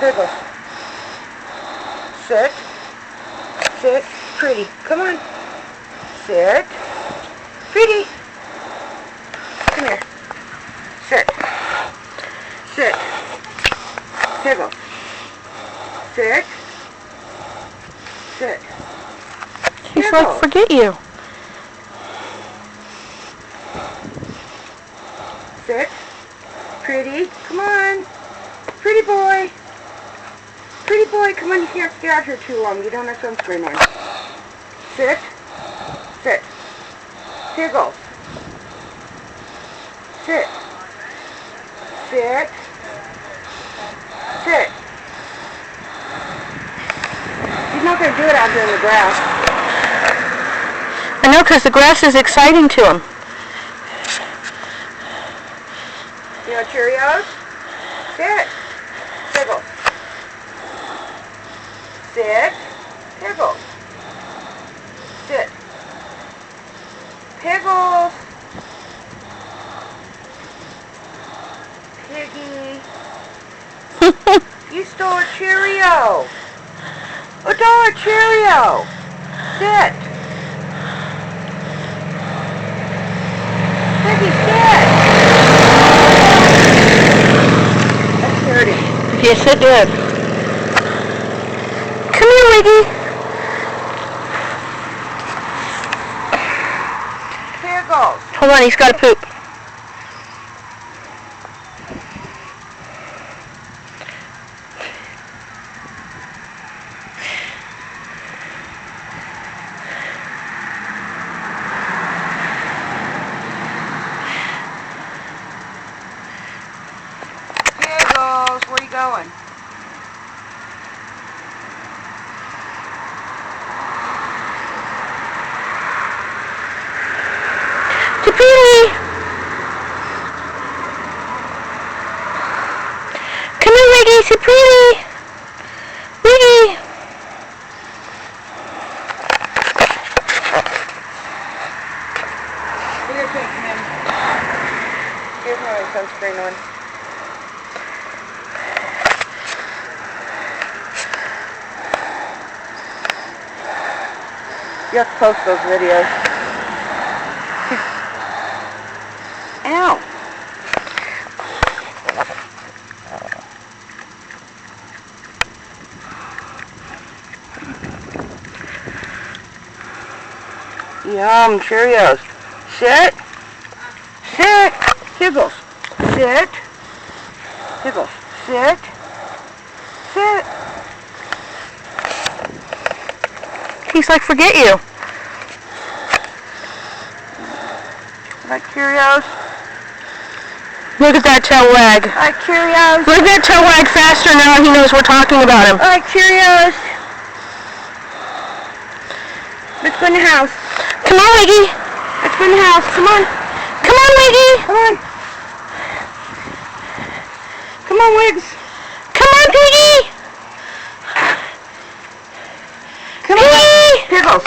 Pickles. Sit. Sit. Pretty. Come on. Sit. Pretty. Come here. Sit. Sit. Pickles. Sit. Sit. He's Pickles. like, forget you. Sit. Pretty. Come on. Pretty boy. Pretty boy. Come on. You can't stay out here too long. You don't have sunscreen on. Sit. Sit. Pickles. Sit. Sit. Sit. He's not going to do it out here in the grass. I know, because the grass is exciting to him. You know Cheerios? Sit. Pickles. Sit. Pickles. Sit. Pickles. Piggy. You stole a Cheerio. A dollar Cheerio. Sit. Piggy, sit. That's dirty. Yes, it did. Come here, Wiggy. Pickles. Hold on, he's got to poop. Pickles, where are you going? Tapiri! Come here, Wiggy, Tapiri! Wiggy! Here, come in. Here's my sunscreen on. You have to post those videos. Ow! Yum, Cheerios. Sit. Sit. Pickles. Sit. Pickles. Sit. Sit. He's like, forget you. Like Cheerios. Look at that tail wag. Like Cheerios. Look at that tail wag faster now he knows we're talking about him. Like Cheerios. Let's go in the house. Come on, Wiggy. Let's go in the house. Come on. Come on, Wiggy. Come on. Come on, Wiggs. Come on, Piggy. Come on. Pickles.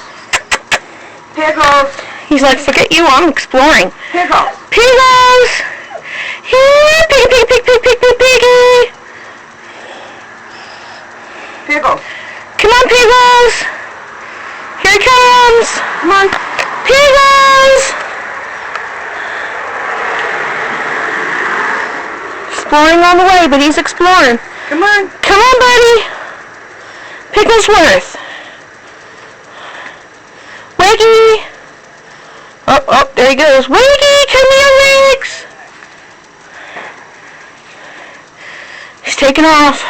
Pickles. He's like, forget you, I'm exploring. Pickles. Pickles. Here, piggy, piggy, piggy, piggy, piggy, piggy. Pickles. Come on, Pickles. Here he comes. Come on. Pickles. Exploring on the way, but he's exploring. Come on. Come on, buddy. Picklesworth. Wiggy. Oh, there he goes. Wiggy, come here, Wiggs. He's taking off.